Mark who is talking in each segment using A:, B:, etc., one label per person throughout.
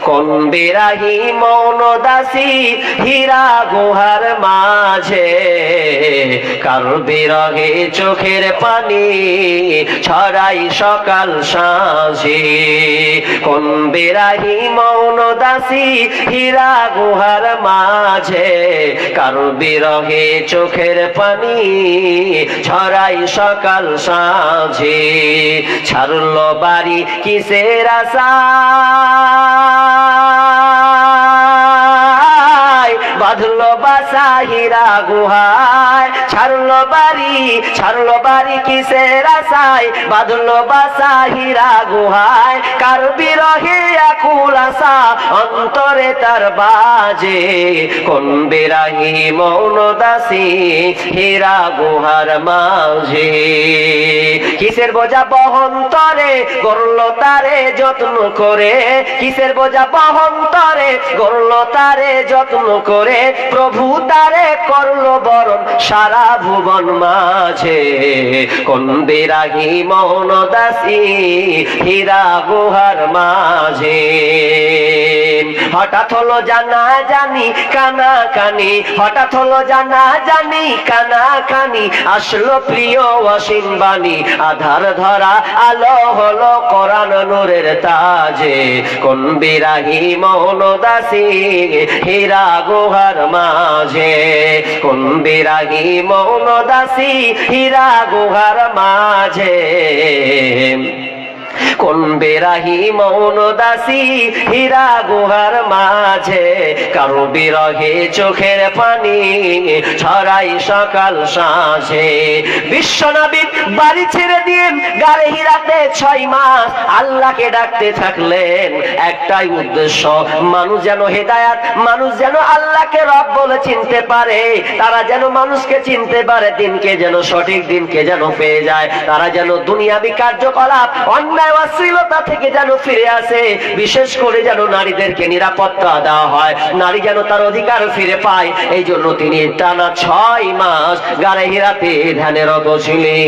A: কোন বিরাহী মৌন দাসী হীরা গুহার মাঝে, কার বিরহে চোখের পানি ছড়াই সকাল সাঁঝে। কোন বিরাহী মৌন দাসী হীরা গুহার মাঝে, কার বিরহে চোখের পানি ছড়াই সকাল সাঁঝে। ছাড়লো বাড়ি কিসের আশায়, বাঁধলো বাসা হীরা গুহায়। ছাড়লো বাড়ি কিসের আশায়, বাঁধলো বাসা হীরা গুহায়। কার বিরহে আকুল আশা অন্তরে তার বাজে, কোন বিরাহী মৌন দাসী হীরা গুহার মাঝে। কিসের বোঝা বহন তরে গড়লো তারে যত্ন করে, কিসের বোঝা বহন তরে গড়লো তারে যত্ন করে। প্রভু তারে করলো বরণ সারা ভুবন মাঝে, কোন বিরাহী মৌন দাসী হীরা গুহার মাঝে। হঠাৎ হলো জানা জানি কানা কানি, হঠাৎ হলো জানা জানি কানা কানি। আসলো প্রিয় অসীম বাণী, আধার ধরা আলো হলো কোরআন নূরের তাজে। কোন বিরাহী মৌন দাসী হীরা গুহার মাঝে, কোন বিরাহী মৌন দাসী হীরা গুহার মাঝে। কোন বিরাহী মৌন দাসী হীরা গুহার মাঝে, কারো বিরহে চোখের পানি ছড়াই সকাল সাঁঝে। বিশ্বনবী বাড়ি ছেড়ে দিয়ে গারে হীরাতে 6 মাস আল্লাহকে ডাকতে থাকলেন। একটাই উদ্দেশ্য, মানুষ যেন হেদায়াত, মানুষ যেন আল্লাহকে রব বলে চিনতে পারে। তারা যেন মানুষকে চিনতে পারে, দিনকে যেন সঠিক দিনকে যেন পেয়ে যায়। তারা যেন দুনিয়াবি কার্যকলাপ অন্যায় অশ্লীলতা থেকে যেন ফিরে আসে। বিশেষ করে যেন নারীদেরকে নিরাপত্তা দেওয়া হয়, নারী যেন তার অধিকার ফিরে পায়। এই জন্য তিনি টানা 6 মাস গারে হীরাতে ধ্যানে রত ছিলেন।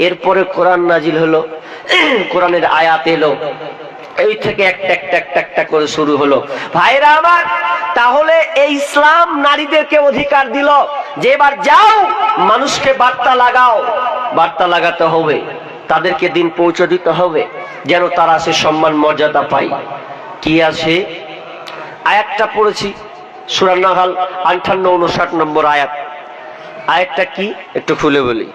A: এরপরে কোরআন নাজিল হলো, কোরআনের আয়াত এলো, এই থেকে একটা করে শুরু হলো। ভাইরা আমার, তাহলে এই ইসলাম নারীদেরকে অধিকার দিল যে এবার যাও মানুষকে বার্তা লাগাও। বার্তা লাগাতে হবে, তাদেরকে দিন পৌঁছে দিতে হবে, যেন তারা সে সম্মান মর্যাদা পায়। কি আছে আয়াতটা পড়েছি সূরা নাহল 58-59 নম্বর আয়াত। আয়াতটা কি একটু খুলে বলি।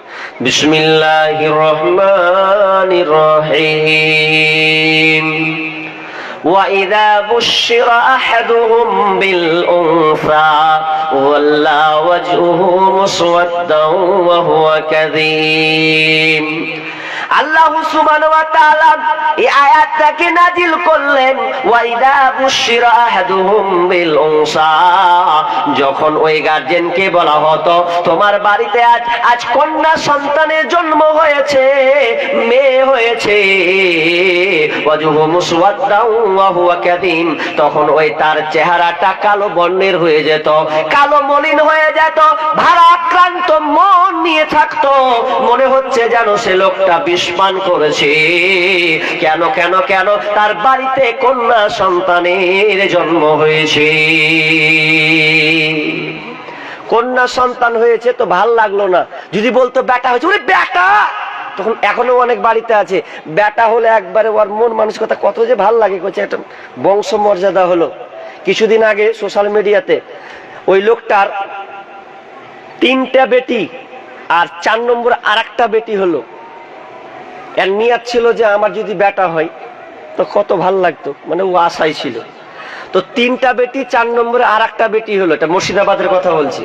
A: বিসমিল্লাহির রহমানির রহিম। وَإِذَا بُشِّرَ أَحَدُهُم بِالْأُنثَى وَلَّى وَجْهُهُ مُسْوَدًّا وَهُوَ كَظِيمٌ। আল্লাহু সুবহানাহু ওয়া তাআলা এই আয়াতটাকে নাজিল করলেন। ওয়াইদা বুশিরা আহাদুহুম বিল উনসা, যখন ওই গার্জিয়ানকে বলা হতো তোমার বাড়িতে আজ কন্যা সন্তানের জন্ম হয়েছে, মেয়ে হয়েছে, ওয়াজহু মুসওয়াদ্দাউ ওয়া হুয়া কাযীম, তখন ওই তার চেহারাটা কালো বর্ণের হয়ে যেত, কালো মলিন হয়ে যেত, ভারাক্রান্ত মন নিয়ে থাকতো। মনে হচ্ছে যেন সে লোকটা পান করেছে। কেন কেন কেন? তার বাড়িতে কন্যা সন্তানের জন্ম হয়েছে। কন্যা সন্তান হয়েছে তো ভাল লাগলো না, যদি বলতো বেটা হয়েছে, ওরে বেটা, তখন এখনো অনেক বাড়িতে আছে বেটা হলে একবারে ওর মন মানসিকতা কত যে ভাল লাগে, করছে একটা বংশ মর্যাদা হলো। কিছুদিন আগে সোশ্যাল মিডিয়াতে ওই লোকটার 3টা বেটি আর 4 নম্বর আর একটা বেটি হলো। এর নিয়ত ছিল যে আমার যদি বেটা হয় তো কত ভাল লাগতো, মানে ও আশাই ছিল। তো 3টা বেটি, 4 নম্বরে আর একটা বেটি হলো, এটা মুর্শিদাবাদের কথা বলছি।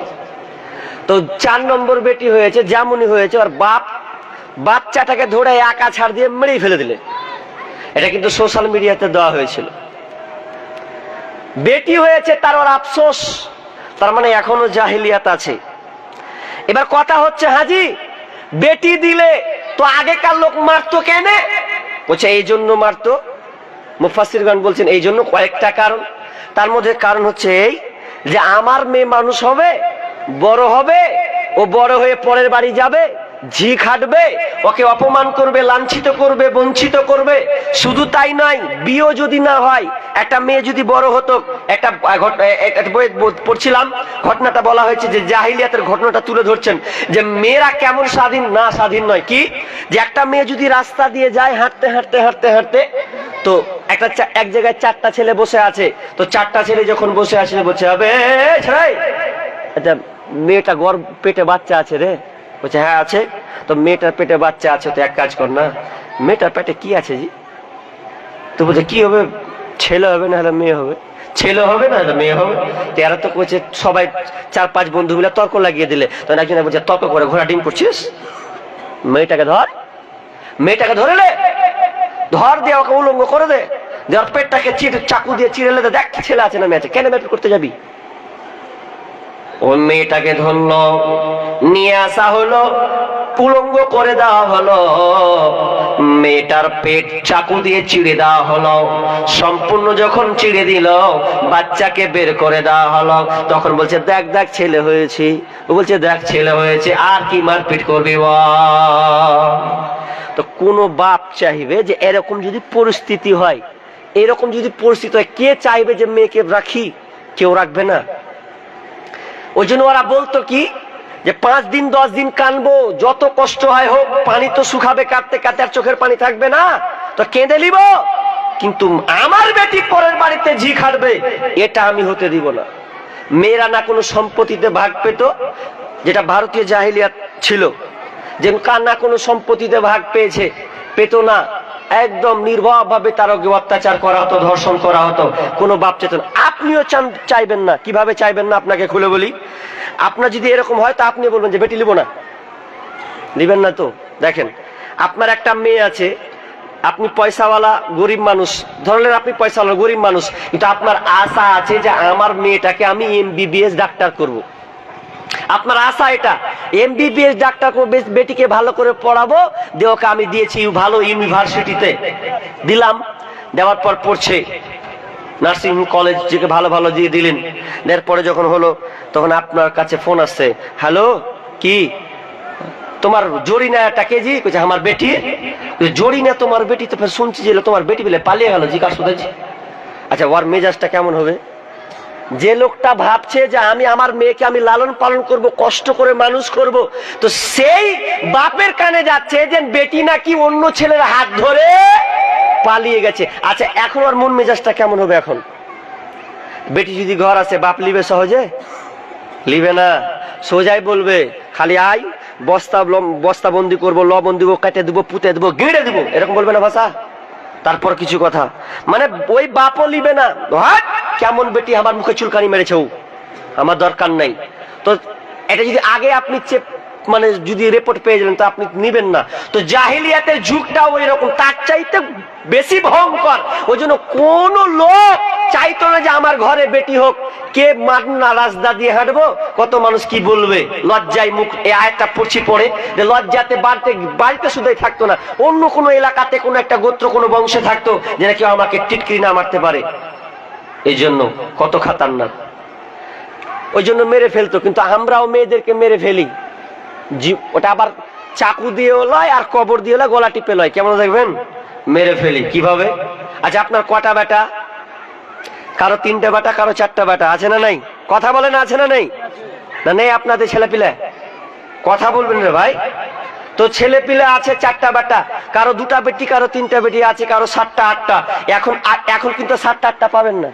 A: তো 4 নম্বর বেটি হয়েছে, যেমনই হয়েছে ওর বাপ বাচ্চাটাকে ধরে একা ছাড় দিয়ে মেরেই ফেলে দিলে। এটা কিন্তু সোশ্যাল মিডিয়াতে দেওয়া হয়েছিল। বেটি হয়েছে তার ওর আফসোস, তার মানে এখনো জাহিলিয়াত আছে। এবার কথা হচ্ছে, হাজি বেটি দিলে তো আগেকার লোক মারতো কেন? বলছে এই জন্য মারতো। মুফাসসিরগণ বলছেন এই জন্য কয়েকটা কারণ। তার মধ্যে কারণ হচ্ছে এই যে আমার মেয়ে মানুষ হবে, বড় হবে, ও বড় হয়ে পরের বাড়ি যাবে, ঝি খাটবে, ওকে অপমান করবে, লাঞ্ছিত করবে, বঞ্চিত করবে। শুধু তাই নয়, বিয়ে যদি না হয়, একটা মেয়ে যদি বড় হতো, একটা বই পড়ছিলাম, ঘটনাটা বলা হয়েছে যে জাহিলিয়াতের ঘটনাটা তুলে ধরছেন যে মেয়েরা কেমন স্বাধীন, না স্বাধীন নয় কি, যে একটা মেয়ে যদি রাস্তা দিয়ে যায় হাঁটতে হাঁটতে হাঁটতে হাঁটতে, তো এক জায়গায় 4টা ছেলে বসে আছে, তো 4টা ছেলে যখন বসে আছে বলছে হবে আচ্ছা মেয়েটা গর্ভ পেটে বাচ্চা আছে রে, বলছে হ্যাঁ আছে। তো মেয়েটার পেটে বাচ্চা আছে, তো এক কাজ কর না, মেয়েটার পেটে কি আছে জি? তো বলছে কি হবে, ছেলে হবে না হলে মেয়ে হবে, ছেলে হবে না হলে মেয়ে হবে। তো এরা তো বলছে সবাই 4-5 বন্ধু মিলে তর্ক লাগিয়ে দিলে, তখন একজন বলছে তর্ক করে ঘোড়া ডিম করছিস, মেয়েটাকে ধর, মেয়েটাকে ধরে নে, ধর দিয়ে ওকে উলঙ্গ করে দে, ওর পেটটাকে চাকু দিয়ে চিড়েলে দেখ ছেলে আছে না মেয়ে আছে, কেন মেয়ে করতে যাবি? ওই মেয়েটাকে ধরলো, নিয়ে আসা হলো, উলঙ্গ করে দেওয়া হলো, মেয়েটার পেট চাকু দিয়ে চিড়ে দেওয়া হলো। সম্পূর্ণ যখন চিড়ে দিল, বাচ্চাকে বের করে দেওয়া হলো, তখন বলছে দেখ দেখ ছেলে হয়েছে। ও বলছে দেখ ছেলে হয়েছে, আর কি মারপিট করবি বল? তো কোন বাপ চাইবে যে এরকম যদি পরিস্থিতি হয়, এরকম যদি পরিস্থিতি হয়, কে চাইবে যে মেয়েকে রাখি? কেউ রাখবে না। ওই জন্য ওরা বলতো কি, যে 5 দিন 10 দিন কানবো, যত কষ্ট হয় হোক, পানি তো শুকাবে কাঁদতে কাঁদতে, আর চোখের পানি থাকবে না, তো কেঁদে নিব, কিন্তু আমার বেটি পরের বাড়িতে ঝি খাটবে এটা আমি হতে দিব না। মেয়েরা না কোনো সম্পত্তিতে ভাগ পেত, যেটা ভারতীয় জাহিলিয়াত ছিল, যে না কোনো সম্পত্তিতে ভাগ পেত না, একদম নির্ভর ভাবে তার অত্যাচার করা হতো, ধর্ষণ করা হতো, কোনো বাপ চেতন। আপনিও চাইবেন না, কিভাবে চাইবেন না আপনাকে খুলে বলি। আপনার যদি এরকম হয়, তা আপনি বলবেন যে বেটি নিব না, নিবেন না। তো দেখেন, আপনার একটা মেয়ে আছে, আপনি পয়সাওয়ালা গরিব মানুষ, ধরলেন আপনি পয়সাওয়ালা গরিব মানুষ, কিন্তু আপনার আশা আছে যে আমার মেয়েটাকে আমি MBBS ডাক্তার করব। আপনার আশা এটা, MBBS ডাক্তার করবো, বেটিকে ভালো করে পড়াবো, দেওকে আমি দিয়েছি ভালো ইউনিভার্সিটিতে দিলাম, দেওয়ার পর পড়ছে, নার্সিং কলেজ থেকে ভালো ভালো দিয়ে দিলেন। এরপরে যখন হলো, তখন আপনার কাছে ফোন আসছে, হ্যালো কি তোমার জরিনা একটা কেজি? কইছে আমার বেটি। জরিনা তোমার বেটি? তো ফের শুনছি যে তোমার বেটি বলে পালিয়ে গেল জি, কার সাথে? আচ্ছা, ওর মেজাজটা কেমন হবে? যে লোকটা ভাবছে যে আমি আমার মেয়েকে আমি লালন পালন করব, কষ্ট করে মানুষ করব, তো সেই বাপের কানে যাচ্ছে যে বেটি নাকি অন্য ছেলের হাত ধরে পালিয়ে গেছে। আচ্ছা, এখন ওর মন মেজাজটা কেমন হবে? এখন বেটি যদি ঘর আছে, বাপ লিবে সহজে? লিবে না, সোজাই বলবে খালি আই, বস্তা বন্দি করবো, বন্দি কেটে দেবো, পুঁতে দেবো, গিঁড়ে দেবো, এরকম বলবে না ভাষা? তারপর কিছু কথা, মানে ওই বাপও লিবে না, কেমন বেটি, আমার মুখে চুলকানি মেরেছে, আমার দরকার নাই। তো এটা যদি আগে আপনি মানে যদি রিপোর্ট পেয়ে যাবেন, তো আপনি নিবেন না। তো জাহিলিয়াতের যুগটাও এরকম, তার চাইতে বেশি ভয়ঙ্কর। ওই জন্য কোন লোক চাইতো না যে আমার ঘরে বেটি হোক। কে মাননা, রাস্তা দিয়ে হাঁটবো, কত মানুষ কি বলবে, লজ্জায় মুখ, এই আয়াতটা পড়ছি পড়ে, যে লজ্জাতে বাড়িতে শুধুই থাকতো না, অন্য কোনো এলাকাতে কোনো একটা গোত্র, কোনো বংশে থাকতো, যেটা কেউ আমাকে টিটকিরি না মারতে পারে। এই জন্য কত খাতারনাক, ওই জন্য মেরে ফেলতো। কিন্তু আমরাও মেয়েদেরকে মেরে ফেলি, ওটা আবার চাকু দিয়েও লয়, আর কবর দিয়ে লয়, গলা টিপে লয়, কেমন দেখবেন, মেরে ফেলি কিভাবে। আচ্ছা, আপনার কটা বেটা? কারো 3টে বেটা, কারো 4টা বেটা, আছে না নাই? কথা বলেন, আছে না নেই? না নেই আপনাদের ছেলে পিলে? কথা বলবেন রে ভাই। তো ছেলে পিলে আছে 4টা বেটা, কারো 2টা বেটি, কারো 3টা বেটি আছে, কারো 7টা 8টা। এখন কিন্তু 7টা 8টা পাবেন না,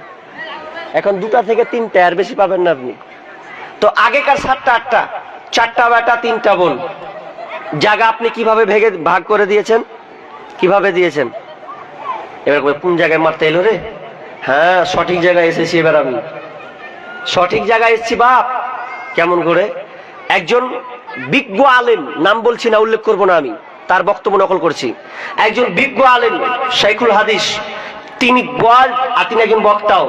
A: এখন 2টা থেকে 3টে, আর বেশি পাবেন না আপনি। তো আগেকার 7টা 8টা, 4টা বেটা 3টা বোন, জায়গা আপনি কিভাবে ভাগ করে দিয়েছেন? কিভাবে দিয়েছেন? এবার কোন জায়গায় মারতে এলো রে? হ্যাঁ, সঠিক জায়গায় এসেছি, এবার আমি সঠিক জায়গায় এসেছি বাপ। কেমন করে? একজন বিজ্ঞ আলেম, নাম বলছি না, উল্লেখ করবো না, আমি তার বক্তব্য নকল করছি। একজন বিজ্ঞ আলেম, শাইখুল হাদিস, তিনি তিনি একজন বক্তাও,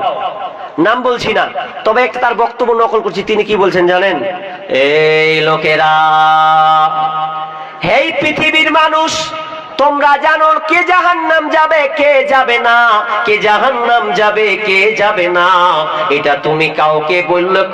A: নাম বলছি না, তবে একটা তার বক্তব্য নকল করছি। তিনি কি বলছেন জানেন? এই লোকেরা, এই পৃথিবীর মানুষ, তোমরা জানো কে জাহান্নাম যাবে কে যাবে না, কে জাহান্নাম যাবে কে যাবে না, এটা তুমি কাউকে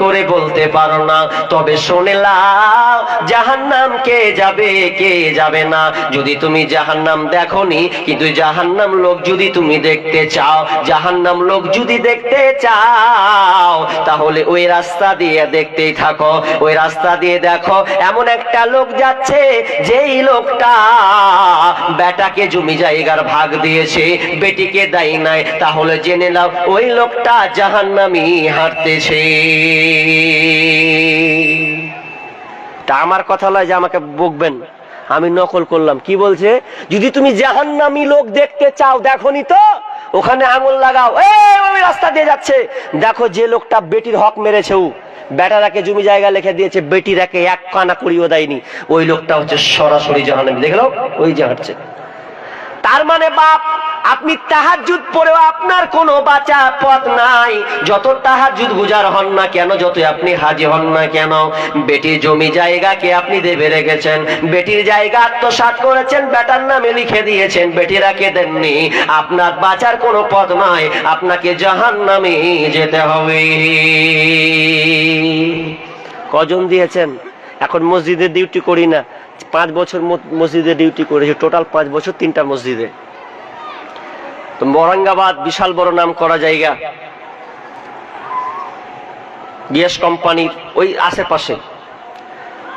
A: করে বলতে পারো না। তবে শুনে লাও জাহান্নাম কে যাবে কে যাবে না। যদি তুমি জাহান্নাম দেখোনি, কিন্তু জাহান্নাম লোক যদি তুমি দেখতে চাও, জাহান্নাম লোক যদি দেখতে চাও, তাহলে ওই রাস্তা দিয়ে দেখতেই থাকো। ওই রাস্তা দিয়ে দেখো এমন একটা লোক যাচ্ছে, যেই লোকটা বেটাকে জমি জায়গার ভাগ দিয়েছে, বেটিকে দেয় নাই। তাহলে জেনে নাও ওই লোকটা জাহান্নামী হাঁটতেছে। তা আমার কথা নয় যে আমাকে বকবেন, আমি নকল করলাম। কি বলছে? যদি তুমি জাহান্নামী লোক দেখতে চাও, দেখোনি তো, ওখানে আঙুল লাগাও, ওই রাস্তা দিয়ে যাচ্ছে, দেখো যে লোকটা বেটির হক মেরেছে, বেটারাকে জমি জায়গা লিখে দিয়েছে, বেটিরাকে এক কানা করিও দেয়নি, ওই লোকটা হচ্ছে সরাসরি জাহান্নামী। দেখলো ওই যে হাঁটছে। তার মানে বাপ, আপনি তাহাজ্জুদ পড়েও আপনার কোনো বাঁচার পথ নাই। যত তাহাজ্জুদ গুজার হন না কেন, যত আপনি হাজি হন না কেন, বেটির জমি জায়গাকে আপনি দেবে রেখেছেন, বেটির জায়গা আত্মসাৎ করেছেন, বেটার নামে লিখে দিয়েছেন, বেটিরাকে দেননি। আপনার বাঁচার কোনো পথ নাই, আপনাকে জাহান্নামে যেতে হবে। কজন দিয়েছেন? এখন মসজিদে ডিউটি করি না, 5 বছর মসজিদে ডিউটি করেছি, টোটাল 5 বছর 3টা মসজিদে। তো ঔরঙ্গাবাদ বিশাল বড় নাম করা জায়গা, গ্যাস কোম্পানির ওই আশেপাশে।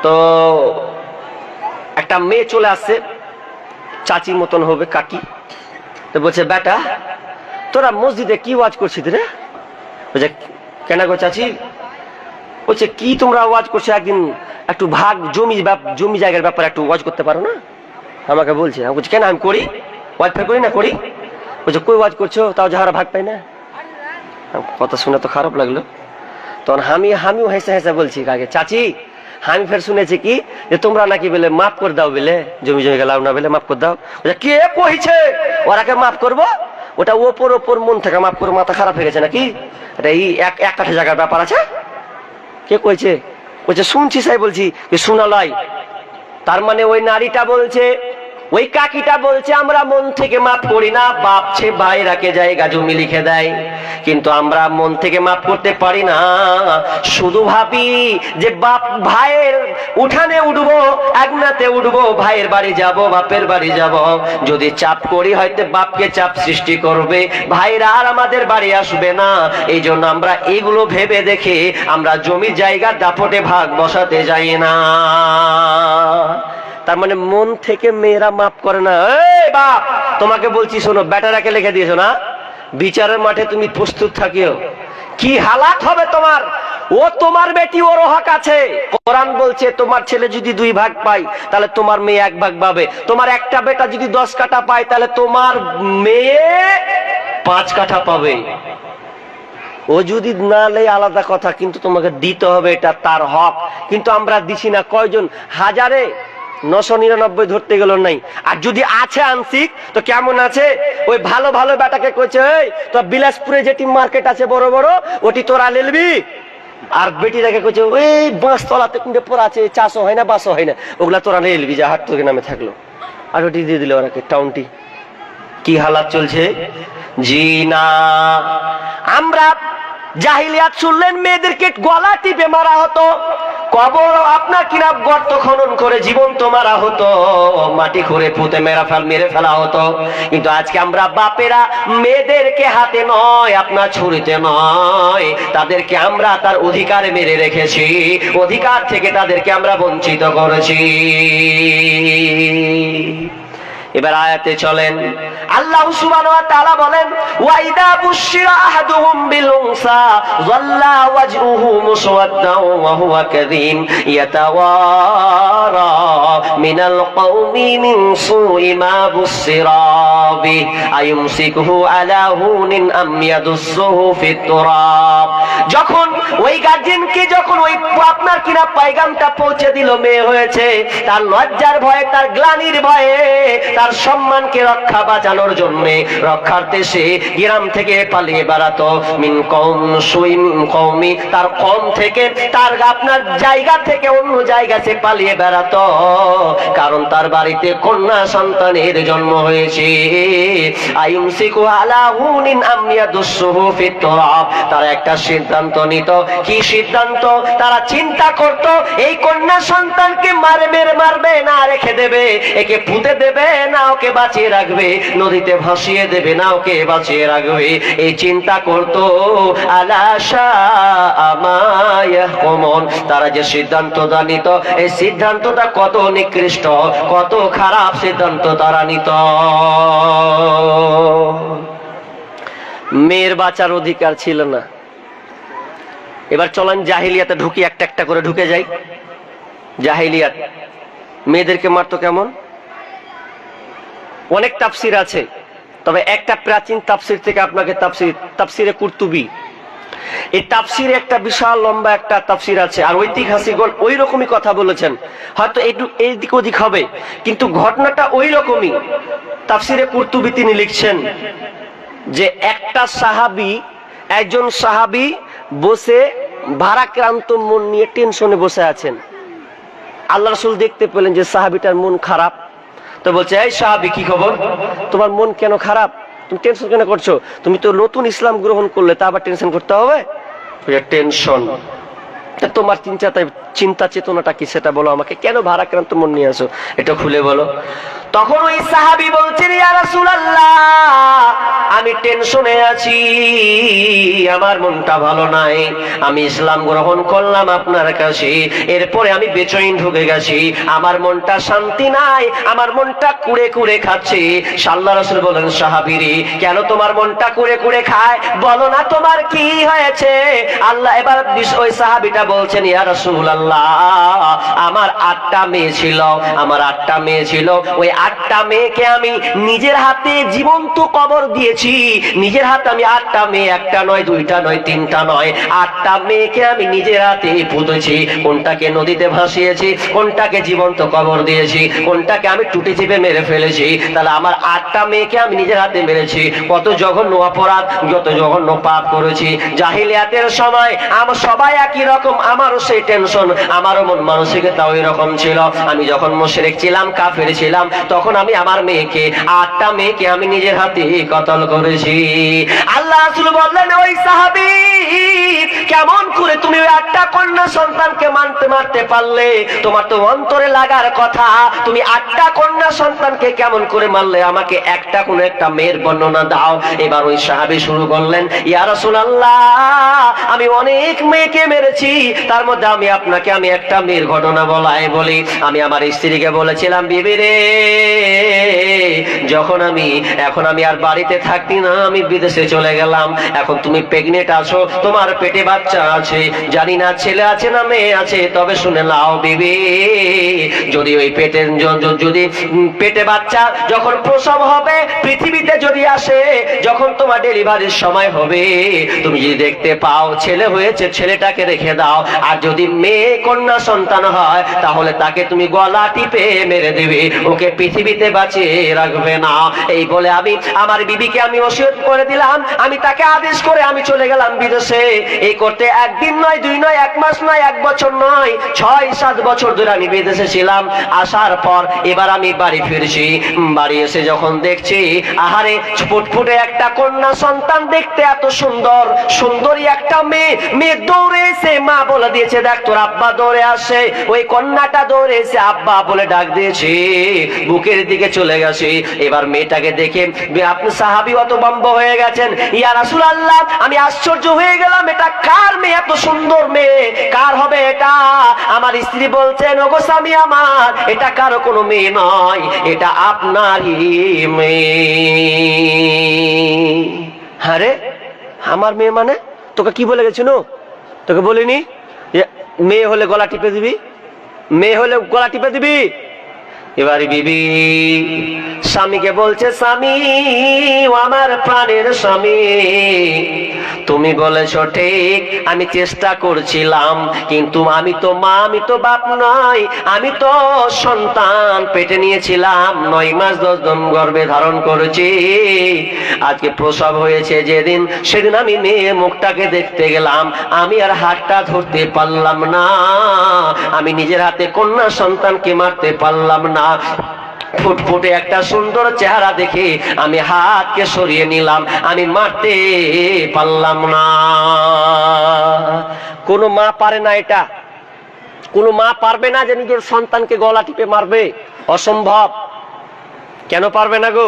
A: তো একটা মেয়ে চলে আসছে, চাচির মতন হবে, কাকি। তো বলছে, বেটা তোরা মসজিদে কি ওয়াজ করছিস রে? বলছে, কেন গো চাচি? বলছে, কি তোমরা ওয়াজ করছো, একদিন একটু ভাগ জমি জায়গার ব্যাপারে একটু ওয়াজ করতে পারো না? আমাকে বলছে। আমি বলছি, কেন আমি করি, ওয়াজ ফের করি না? করি। বলছে, কই ওয়াজ করছো, তাও যাহারা ভাগ পাই না? কথা শুনে তো খারাপ লাগলো। তখন আমিও হেসে হেসে বলছি, কাকে, চাচি আমি ফের শুনেছি কি যে তোমরা নাকি বলে মাফ করে দাও, বলে জমি গেলাও না, বলে মাফ করে দাও। কে কইছে ওরাকে মাফ করবো? ওটা ওপর মন থেকে মাফ করে, মাথা খারাপ হয়ে গেছে নাকি? এটা এই এক কাঠা জায়গার ব্যাপার আছে। কে কইছে? বলছে, শুনছি সাই, বলছি শোনা লয়। তার মানে ওই নারীটা বলছে, ওই কাকিটা বলছে, আমরা মন থেকে মাফ করি না, বাপ ছে ভাইরাকে জায়গা জমি লিখে দেয়, কিন্তু আমরা মন থেকে মাফ করতে পারি না। শুধু ভাবি যে বাপ ভাইয়ের উঠানে উঠবো, একনাতে উঠবো, ভাইয়ের বাড়ি যাব, বাপের বাড়ি যাব, যদি চাপ করি হয়তো বাপকে চাপ সৃষ্টি করবে, ভাইরা আর আমাদের বাড়ি আসবে না। এই জন্য আমরা এগুলো ভেবে দেখে আমরা জমির জায়গার দাপটে ভাগ বসাতে যাই না। তার মানে মন থেকে মেয়েরা মাফ করে না। এই বাপ, তোমাকে বলছি শোনো, বেটারাকে লিখে দিয়েছো না, বিচারের মাঠে তুমি প্রস্তুত থাকিও। কি হালাত হবে তোমার। ও তোমার বেটি, ওর হক আছে। কোরআন বলছে তোমার ছেলে যদি 2 ভাগ পায়, তাহলে তোমার মেয়ে 1 ভাগ পাবে। তোমার একটা বেটা যদি 10 কাঠা পায়, তাহলে তোমার মেয়ে 5 কাঠা পাবে। ও যদি না লে আলাদা কথা, কিন্তু তোমাকে দিতে হবে, এটা তার হক। কিন্তু আমরা দিছি না। কয়জন? হাজারে 999 ধরতে গেল নাই। আর যদি আছে আংশিক, তো কেমন আছে? ওই ভালো ভালো বেটাকে কইছে, এই তো বিলাসপুরে যেটি মার্কেট আছে বড় বড়, ওটি তোরা লেলবি। আর বেটিটাকে কইছে, ওই বাঁশতলাতে কুঁড়ে পড়া আছে, 400 হয় না 500 হয় না, ওগুলা তোরা লেলবি, যা হাট তোকে নামে থাকলো। আর ওটি দিয়ে দিল ওরাকে টাউনটি। কি হালাত চলছে। জি না, আমরা জাহিলিয়াত শুনলেন মেয়েদেরকে গলা টিপে মারা হতো, কবর আপনার কিনা গর্ত খনন করে জীবন্ত মারা হতো, মাটি খুঁড়ে পুঁতে মেরে ফেলা হতো। কিন্তু আজকে আমরা বাপেরা মেয়েদেরকে হাতে নয়, আপনার ছুরিতে নয়, তাদেরকে আমরা তার অধিকারে মেরে রেখেছি, অধিকার থেকে তাদেরকে আমরা বঞ্চিত করেছি। এবার আয়াতে চলেন, আল্লাহ সুবহানাহু ওয়া তাআলা বলেন, ওয়া ইদা বুশিরা আহাদুহুম বিল উনসা যাল্লা ওয়াজহুহু মুসওয়াদ্দান ওয়া হুয়া কাযীম ইয়াতাওয়ারা মিনাল কওমি মিন সুই মা বুশিরা বি আয়ুমসিকুহু আলা হুনিন আম ইয়াদুসসুহু ফিত তুরাব যখন ওই গার্জিয়ানকে যখন ওই আপনার কিনা পায়গামটা পৌঁছে দিল মেয়ে হয়েছে, তার লজ্জার ভয়ে, তার গ্লানির ভয়ে, তার সম্মানকে রক্ষা বাঁচানোর জন্য রক্ষার্থে সে গ্রাম থেকে পালিয়ে বেড়াতো। মিন কওম সুইম কওমি, তার কওম থেকে, তার আপনার জায়গা থেকে অন্য জায়গা সে পালিয়ে বেড়াতো, কারণ তার বাড়িতে কন্যা সন্তানের জন্ম হয়েছে। আইউমসিকু আলা হুনিন আম ইয়াদুসসুহু ফিত তুরাব, তারা একটা সিদ্ধান্ত নিত। কি সিদ্ধান্ত? তারা চিন্তা করত এই কন্যা সন্তানকে মারবে না রেখে দেবে, একে পুঁতে দেবে না ওকে বাঁচিয়ে রাখবে, নদীতে ভাসিয়ে দেবে না ওকে বাঁচিয়ে রাখবে, এই চিন্তা করত। আলা শাআ মা ইয়াহকুমুন, তারা যে সিদ্ধান্তটা নিত, এই সিদ্ধান্তটা কত নিকৃষ্ট, কত খারাপ সিদ্ধান্ত তারা নিত। মেয়ের বাঁচার অধিকার ছিল না। এবার চলেন জাহিলিয়াতে ঢুকি, একটা একটা করে ঢুকে যাই। জাহিলিয়াত মেয়েদেরকে মারতো কেমন? অনেক তাফসির আছে, তবে একটা প্রাচীন তাফসির থেকে আপনাকে তাফসিরে কুরতুবী, এই তাফসিরে একটা বিশাল লম্বা একটা তাফসির আছে, আর ঐতিহাসিকগণ ওই রকমই কথা বলেছেন, হয়তো একটু এইদিক ওদিক হবে, কিন্তু ঘটনাটা ওই রকমই। তাফসিরে কুরতুবী তিনি লিখছেন যে একজন সাহাবী বসে ভারাক্রান্ত মন নিয়ে টেনশনে বসে আছেন। আল্লাহ রাসূল দেখতে পেলেন যে সাহাবীটার মন খারাপ, তো বলছে, এই সাহাবী কি খবর, তোমার মন কেন খারাপ, তুমি টেনশন কেন করছো? তুমি তো নতুন ইসলাম গ্রহণ করলে, তা আবার টেনশন করতে হবে? টেনশন, তোমার চিন্তা চেতনাটা কি সেটা বলো আমাকে, কেন ভারাক্রান্ত মন নিয়ে আসো, এটা খুলে বলো। তখন ওই সাহাবী বলছেন, ইয়া রাসূলুল্লাহ, আমি টেনশনে আছি, আমার মনটা ভালো নাই, আমি ইসলাম গ্রহণ করলাম আপনার কাছে, এরপরে আমি বেচৈন ঢুকে গেছি, আমার মনটা শান্তি নাই, আমার মনটা কুড়ে কুড়ে খাচ্ছে। আল্লাহর রাসূল বলেন, সাহাবীরে, কেন তোমার মনটা কুড়ে কুড়ে খায়, বলো না তোমার কি হয়েছে? আল্লাহ এবার ওই সাহাবীটা বলছেন, ইয়া রাসূলুল্লাহ, আমার 8টা মেয়ে ছিল, ওই 8টা মেয়েকে আমি নিজের হাতে জীবন্ত কবর দিয়েছি, নিজের হাতে আমি 8টা মেয়ে, একটা নয়, দুইটা নয়, তিনটা নয়, 8টা মেয়েকে আমি নিজের হাতে পুঁতেছি, কোনটাকে নদীতে ভাসিয়েছি, কোনটাকে জীবন্ত কবর দিয়েছি, কোনটাকে আমি টুটি চিপে মেরে ফেলেছি। তাহলে আমার 8টা মেয়েকে আমি নিজের হাতে মেরেছি, কত জঘন্য অপরাধ, যত জঘন্য পাপ করেছি। জাহিলিয়াতের সময় আমার সবাই একই রকম, আমারও সেই টেনশন, আমারও মন মানসিকতা ওই রকম ছিল। আমি যখন মুশরিক ছিলাম, কাফের ছিলাম, তখন আমি আমার মেয়েকে, 8টা মেয়েকে আমি নিজের হাতে কতল করেছি। আল্লাহ রাসূল বললেন, ওই সাহাবী, কেমন করে তুমি ওই 8টা কন্যা সন্তানকে মারতে পারলে? তোমার তো অন্তরে লাগার কথা, তুমি 8টা কন্যা সন্তানকে কেমন করে মারলে? আমাকে কোন একটা মেয়ের বর্ণনা দাও। এবার ওই সাহাবী শুরু করলেন, ইয়া রাসূলুল্লাহ, আমি অনেক মেয়েকে মেরেছি, তার মধ্যে আমি একটা মেয়ের ঘটনা বলি। আমি আমার স্ত্রীকে বলেছিলাম, বিবি রে, এখন আমি আর বাড়িতে থাকতি না, আমি বিদেশে চলে গেলাম, এখন তুমি প্রেগনেন্ট আছো, তোমার পেটে বাচ্চা আছে, জানি না ছেলে আছে না মেয়ে আছে, তবে শুনে নাও বিবি, যদি পেটে বাচ্চা যখন প্রসব হবে, পৃথিবীতে যদি আসে, যখন তোমার ডেলিভারির সময় হবে, তুমি যদি দেখতে পাও ছেলে হয়েছে, ছেলেটাকে রেখে দাও, আর যদি মেয়ে কন্যা সন্তান হয়, তাহলে তাকে তুমি গলা টিপে মেরে দেবে, ওকে পৃথিবীতে বাঁচিয়ে রাখবে না। এই বলে আমি আমার বিবিকে আমি ওসিয়ত করে দিলাম, আমি তাকে আদেশ করে আমি চলে গেলাম বিদেশে। এই করতে 1 দিন নয়, 2 নয়, 1 মাস নয়, 1 বছর নয়, 6-7 বছর ধরে আমি বিদেশে ছিলাম। আসার পর এবার আমি বাড়ি ফিরছি, বাড়ি এসে যখন দেখছি, আহারে, ফুটফুটে একটা কন্যা সন্তান, দেখতে এত সুন্দরী একটা মেয়ে দৌড়ে এসে মা বলে দিয়েছে, দেখ তোর আব্বা দৌড়ে আসে। ওই কন্যাটা দৌড়ে এসে আব্বা বলে ডাক দিয়েছে, বুকের দিকে চলে গেছে। এবার মেয়েটাকে দেখে আপনি সাহাবী হতভম্ব হয়ে গেছেন, ইয়া রাসূলুল্লাহ, আমি আশ্চর্য হয়ে গেলাম, এটা কার মেয়ে, এত সুন্দর মেয়ে, কার হবে এটা? আমার স্ত্রী বলছেন, ওগো স্বামী আমার, এটা কারো কোনো মেয়ে নয়, এটা আপনারই মেয়ে। আরে, আমার মেয়ে মানে? তোকে কি বলে গেছিল? তোকে বলিনি মেয়ে হলে গলা টিপে দিবি, মেয়ে হলে গলা টিপে দিবি? এবার বিবি স্বামীকে বলছে, স্বামী, ও আমার প্রাণের স্বামী, তুমি বলেছ ঠিক, আমি চেষ্টা করছিলাম, কিন্তু আমি তো মা, আমি তো বাপ নই, আমি তো সন্তান পেটে নিয়েছিলাম, 9 মাস 10 দিন গর্ভে ধারণ করেছি। আজকে প্রসব হয়েছে যেদিন, সেদিন আমি মেয়ের মুখটাকে দেখতে গেলাম, আমি আর হাতটা ধরতে পারলাম না, আমি নিজের হাতে কন্যা সন্তানকে মারতে পারলাম না। ফুটফুটে একটা সুন্দর চেহারা দেখে আমি হাতকে সরিয়ে নিলাম, আমি মারতে পারলাম না। কোনো মা পারে না এটা, কোনো মা পারবে না যে নিজের সন্তানকে গলা টিপে মারবে, অসম্ভব। কেন পারবে না গো?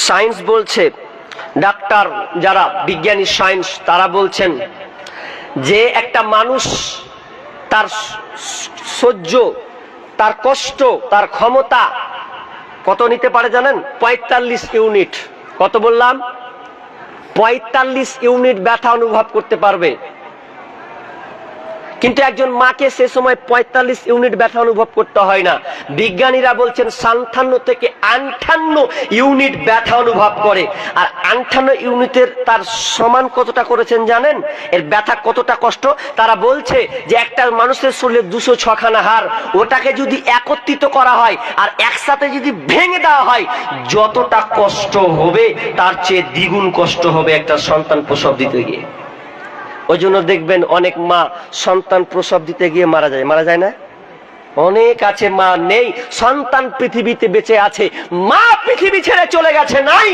A: সায়েন্স বলছে, ডাক্তার যারা বিজ্ঞানী সায়েন্স, তারা বলছেন যে একটা মানুষ তার সহ্য, তার কষ্ট, তার ক্ষমতা কত নিতে পারে জানেন? 45 ইউনিট। কত বললাম? 45 ইউনিট ব্যথা অনুভব করতে পারবে। কিন্তু একজন মাকে সে সময় 45 ইউনিট ব্যথা অনুভব করতে হয় না। বিজ্ঞানীরা বলছেন 57 থেকে 58 ইউনিট ব্যথা অনুভব করে। আর 58 ইউনিটের তার সমান কতটা করেছেন জানেন? এর ব্যথা কতটা কষ্ট তারা বলছে যে একটা মানুষের শরীরে 206 খানা হাড়, ওটাকে যদি একত্রিত করা হয় আর একসাথে যদি ভেঙে দেওয়া হয়, যতটা কষ্ট হবে তার চেয়ে দ্বিগুণ কষ্ট হবে একটা সন্তান প্রসব দিতে গিয়ে। ওই জন্য দেখবেন অনেক মা সন্তান প্রসব দিতে গিয়ে মারা যায়। মারা যায় না? অনেক আছে মা নেই, সন্তান পৃথিবীতে বেঁচে আছে, মা পৃথিবী ছেড়ে চলে গেছে নাই।